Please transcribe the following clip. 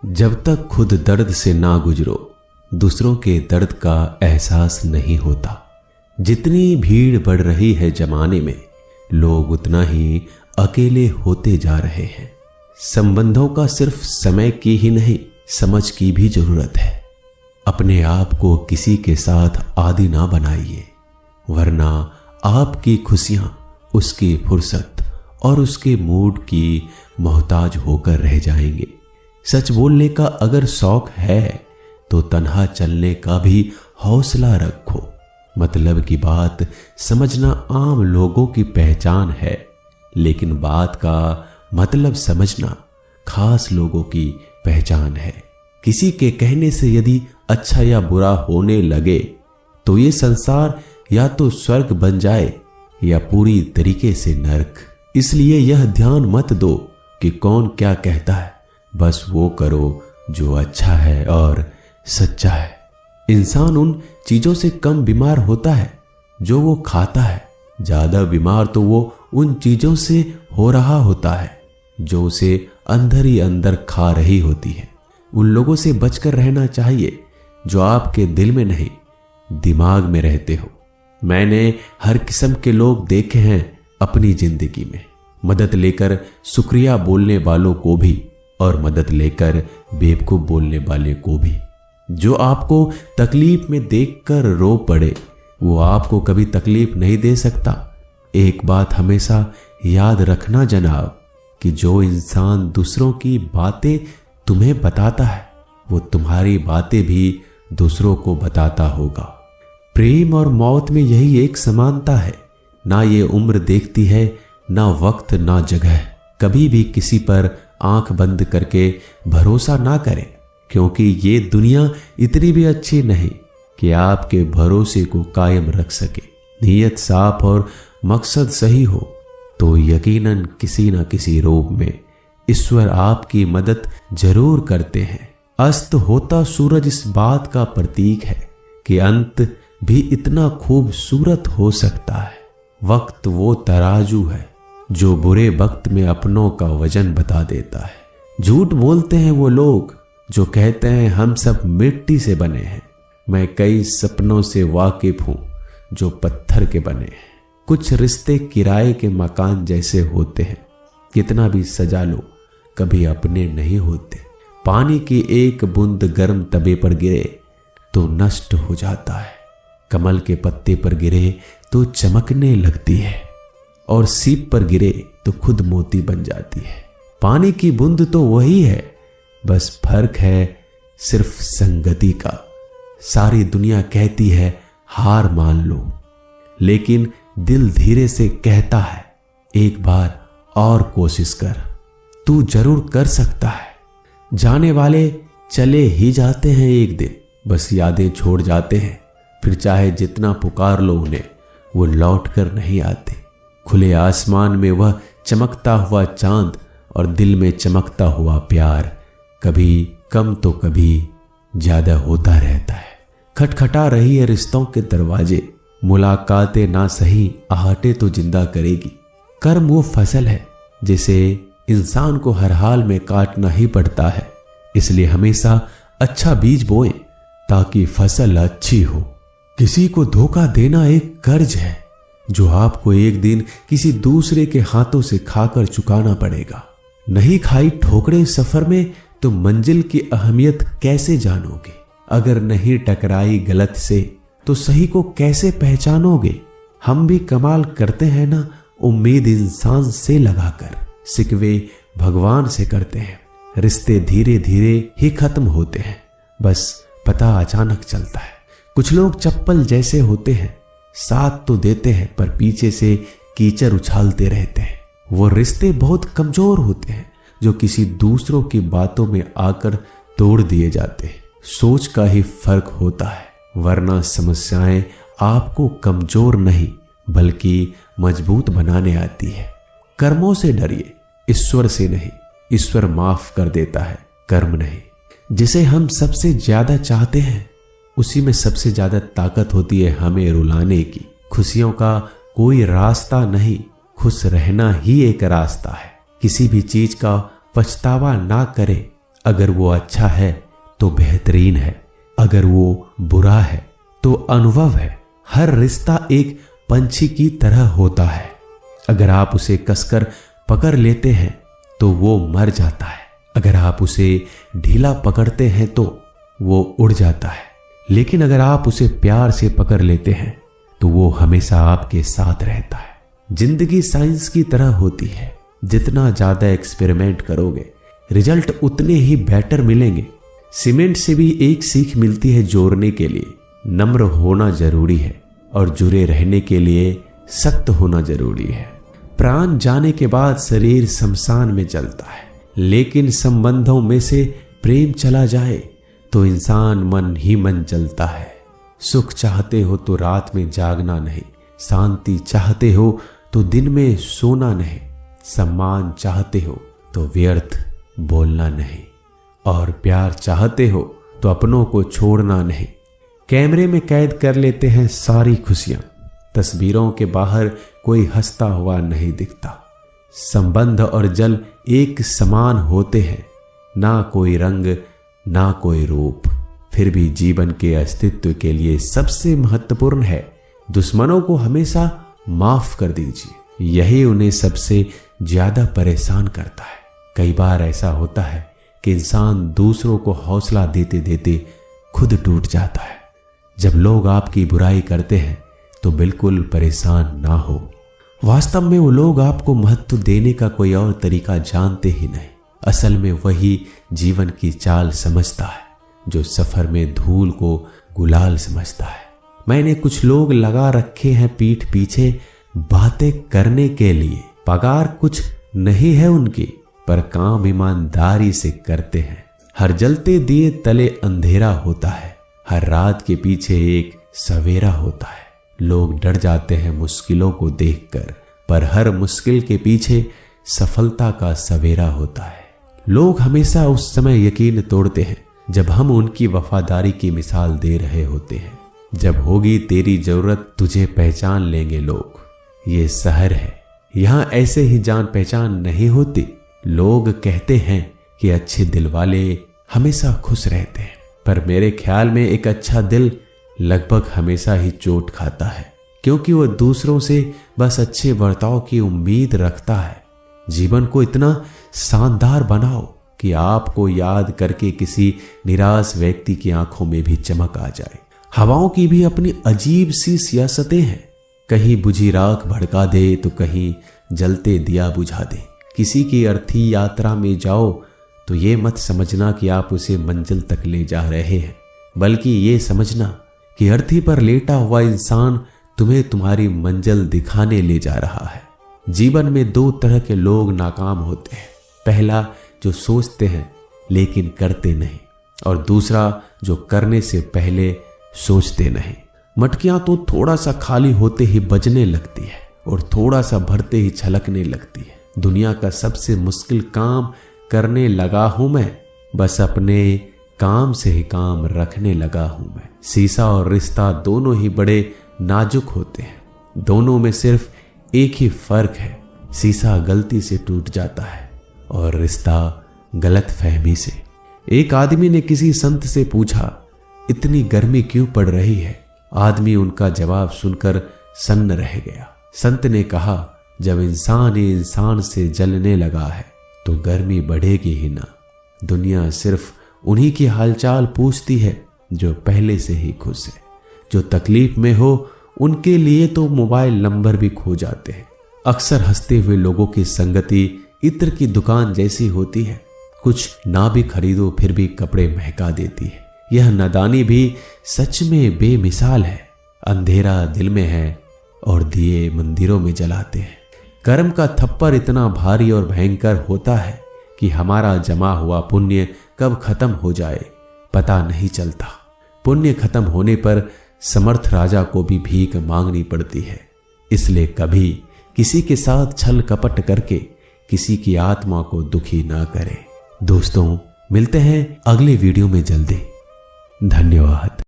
जब तक खुद दर्द से ना गुजरो दूसरों के दर्द का एहसास नहीं होता। जितनी भीड़ बढ़ रही है जमाने में, लोग उतना ही अकेले होते जा रहे हैं। संबंधों का सिर्फ समय की ही नहीं, समझ की भी जरूरत है। अपने आप को किसी के साथ आदी ना बनाइए, वरना आपकी खुशियां उसकी फुर्सत और उसके मूड की मोहताज होकर रह जाएंगे। सच बोलने का अगर शौक है तो तन्हा चलने का भी हौसला रखो। मतलब की बात समझना आम लोगों की पहचान है, लेकिन बात का मतलब समझना खास लोगों की पहचान है। किसी के कहने से यदि अच्छा या बुरा होने लगे तो ये संसार या तो स्वर्ग बन जाए या पूरी तरीके से नरक। इसलिए यह ध्यान मत दो कि कौन क्या कहता है, बस वो करो जो अच्छा है और सच्चा है। इंसान उन चीजों से कम बीमार होता है जो वो खाता है, ज्यादा बीमार तो वो उन चीजों से हो रहा होता है जो उसे अंदर ही अंदर खा रही होती है। उन लोगों से बचकर रहना चाहिए जो आपके दिल में नहीं, दिमाग में रहते हो। मैंने हर किस्म के लोग देखे हैं अपनी जिंदगी में, मदद लेकर शुक्रिया बोलने वालों को भी और मदद लेकर बेवकूफ बोलने वाले को भी। जो आपको तकलीफ में देखकर रो पड़े वो आपको कभी तकलीफ नहीं दे सकता। एक बात हमेशा याद रखना जनाब, कि जो इंसान दूसरों की बातें तुम्हें बताता है वो तुम्हारी बातें भी दूसरों को बताता होगा। प्रेम और मौत में यही एक समानता है। ना ये उम्र देखती है, ना वक्त, ना जगह। कभी भी किसी पर आंख बंद करके भरोसा ना करें, क्योंकि ये दुनिया इतनी भी अच्छी नहीं कि आपके भरोसे को कायम रख सके। नीयत साफ और मकसद सही हो तो यकीनन किसी न किसी रूप में ईश्वर आपकी मदद जरूर करते हैं। अस्त होता सूरज इस बात का प्रतीक है कि अंत भी इतना खूबसूरत हो सकता है। वक्त वो तराजू है जो बुरे वक्त में अपनों का वजन बता देता है। झूठ बोलते हैं वो लोग जो कहते हैं हम सब मिट्टी से बने हैं। मैं कई सपनों से वाकिफ हूं जो पत्थर के बने हैं। कुछ रिश्ते किराए के मकान जैसे होते हैं, कितना भी सजा लो कभी अपने नहीं होते। पानी की एक बूंद गर्म तवे पर गिरे तो नष्ट हो जाता है, कमल के पत्ते पर गिरे तो चमकने लगती है, और सीप पर गिरे तो खुद मोती बन जाती है। पानी की बूंद तो वही है, बस फर्क है सिर्फ संगति का। सारी दुनिया कहती है हार मान लो, लेकिन दिल धीरे से कहता है एक बार और कोशिश कर, तू जरूर कर सकता है। जाने वाले चले ही जाते हैं एक दिन, बस यादें छोड़ जाते हैं। फिर चाहे जितना पुकार लो उन्हें, वो लौट कर नहीं आते। खुले आसमान में वह चमकता हुआ चांद और दिल में चमकता हुआ प्यार कभी कम तो कभी ज्यादा होता रहता है। खटखटा रही है रिश्तों के दरवाजे, मुलाकातें ना सही आहटे तो जिंदा करेगी। कर्म वो फसल है जिसे इंसान को हर हाल में काटना ही पड़ता है। इसलिए हमेशा अच्छा बीज बोएं ताकि फसल अच्छी हो। किसी को धोखा देना एक कर्ज है जो आपको एक दिन किसी दूसरे के हाथों से खाकर चुकाना पड़ेगा। नहीं खाई ठोकरें सफर में तो मंजिल की अहमियत कैसे जानोगे? अगर नहीं टकराई गलत से तो सही को कैसे पहचानोगे? हम भी कमाल करते हैं ना, उम्मीद इंसान से लगाकर, सिकवे भगवान से करते हैं। रिश्ते धीरे धीरे ही खत्म होते हैं, बस पता अचानक चलता है। कुछ लोग चप्पल जैसे होते हैं, साथ तो देते हैं पर पीछे से कीचड़ उछालते रहते हैं। वो रिश्ते बहुत कमजोर होते हैं जो किसी दूसरों की बातों में आकर तोड़ दिए जाते हैं। सोच का ही फर्क होता है, वरना समस्याएं आपको कमजोर नहीं बल्कि मजबूत बनाने आती है। कर्मों से डरिए, ईश्वर से नहीं। ईश्वर माफ कर देता है, कर्म नहीं। जिसे हम सबसे ज्यादा चाहते हैं उसी में सबसे ज्यादा ताकत होती है हमें रुलाने की। खुशियों का कोई रास्ता नहीं, खुश रहना ही एक रास्ता है। किसी भी चीज का पछतावा ना करें, अगर वो अच्छा है तो बेहतरीन है, अगर वो बुरा है तो अनुभव है। हर रिश्ता एक पंछी की तरह होता है, अगर आप उसे कसकर पकड़ लेते हैं तो वो मर जाता है, अगर आप उसे ढीला पकड़ते हैं तो वो उड़ जाता है, लेकिन अगर आप उसे प्यार से पकड़ लेते हैं तो वो हमेशा आपके साथ रहता है। जिंदगी साइंस की तरह होती है, जितना ज्यादा एक्सपेरिमेंट करोगे रिजल्ट उतने ही बेटर मिलेंगे। सीमेंट से भी एक सीख मिलती है जोड़ने के लिए, नम्र होना जरूरी है और जुड़े रहने के लिए सख्त होना जरूरी है। प्राण जाने के बाद शरीर शमशान में जलता है, लेकिन संबंधों में से प्रेम चला जाए तो इंसान मन ही मन जलता है। सुख चाहते हो तो रात में जागना नहीं, शांति चाहते हो तो दिन में सोना नहीं, सम्मान चाहते हो तो व्यर्थ बोलना नहीं, और प्यार चाहते हो तो अपनों को छोड़ना नहीं। कैमरे में कैद कर लेते हैं सारी खुशियां, तस्वीरों के बाहर कोई हंसता हुआ नहीं दिखता। संबंध और जल एक समान होते हैं, ना कोई रंग ना कोई रूप, फिर भी जीवन के अस्तित्व के लिए सबसे महत्वपूर्ण है दुश्मनों को हमेशा माफ कर दीजिए, यही उन्हें सबसे ज्यादा परेशान करता है। कई बार ऐसा होता है कि इंसान दूसरों को हौसला देते देते खुद टूट जाता है। जब लोग आपकी बुराई करते हैं तो बिल्कुल परेशान ना हो, वास्तव में वो लोग आपको महत्व देने का कोई और तरीका जानते ही नहीं। असल में वही जीवन की चाल समझता है जो सफर में धूल को गुलाल समझता है। मैंने कुछ लोग लगा रखे हैं पीठ पीछे बातें करने के लिए, पगार कुछ नहीं है उनकी, पर काम ईमानदारी से करते हैं। हर जलते दिए तले अंधेरा होता है, हर रात के पीछे एक सवेरा होता है। लोग डर जाते हैं मुश्किलों को देखकर, पर हर मुश्किल के पीछे सफलता का सवेरा होता है। लोग हमेशा उस समय यकीन तोड़ते हैं जब हम उनकी वफादारी की मिसाल दे रहे होते हैं। जब होगी तेरी जरूरत तुझे पहचान लेंगे लोग। ये शहर है, यहाँ ऐसे ही जान पहचान नहीं होती। लोग कहते हैं कि अच्छे दिल वाले हमेशा खुश रहते हैं, पर मेरे ख्याल में एक अच्छा दिल लगभग हमेशा ही चोट खाता है, क्योंकि वह दूसरों से बस अच्छे बर्ताव की उम्मीद रखता है। जीवन को इतना शानदार बनाओ कि आपको याद करके किसी निराश व्यक्ति की आंखों में भी चमक आ जाए। हवाओं की भी अपनी अजीब सी सियासतें हैं, कहीं बुझी राख भड़का दे तो कहीं जलते दिया बुझा दे। किसी की अर्थी यात्रा में जाओ तो ये मत समझना कि आप उसे मंजिल तक ले जा रहे हैं, बल्कि ये समझना कि अर्थी पर लेटा हुआ इंसान तुम्हें तुम्हारी मंजिल दिखाने ले जा रहा है। जीवन में दो तरह के लोग नाकाम होते हैं, पहला जो सोचते हैं लेकिन करते नहीं, और दूसरा जो करने से पहले सोचते नहीं। मटकियां तो थोड़ा सा खाली होते ही बजने लगती है और थोड़ा सा भरते ही छलकने लगती है। दुनिया का सबसे मुश्किल काम करने लगा हूं मैं, बस अपने काम से ही काम रखने लगा हूं मैं। शीशा और रिश्ता दोनों ही बड़े नाजुक होते हैं, दोनों में सिर्फ एक ही फर्क है, शीशा गलती से टूट जाता है और रिश्ता गलत फहमी से। एक आदमी ने किसी संत से पूछा, इतनी गर्मी क्यों पड़ रही है? आदमी उनका जवाब सुनकर सन्न रह गया। संत ने कहा, जब इंसान ही इंसान से जलने लगा है तो गर्मी बढ़ेगी ही ना। दुनिया सिर्फ उन्हीं की हालचाल पूछती है जो पहले से ही खुश है। जो तकलीफ में हो उनके लिए तो मोबाइल नंबर भी खो जाते हैं। अक्सर हंसते हुए लोगों की संगति इत्र की दुकान जैसी होती है, कुछ ना भी खरीदो फिर भी कपड़े महका देती है। यह नादानी भी सच में बेमिसाल है। अंधेरा दिल में है और दिए मंदिरों में जलाते हैं। कर्म का थप्पड़ इतना भारी और भयंकर होता है कि हमारा जमा हुआ पुण्य कब खत्म हो जाए पता नहीं चलता। पुण्य खत्म होने पर समर्थ राजा को भी भीख मांगनी पड़ती है। इसलिए कभी किसी के साथ छल कपट करके किसी की आत्मा को दुखी ना करें। दोस्तों, मिलते हैं अगले वीडियो में जल्दी। धन्यवाद।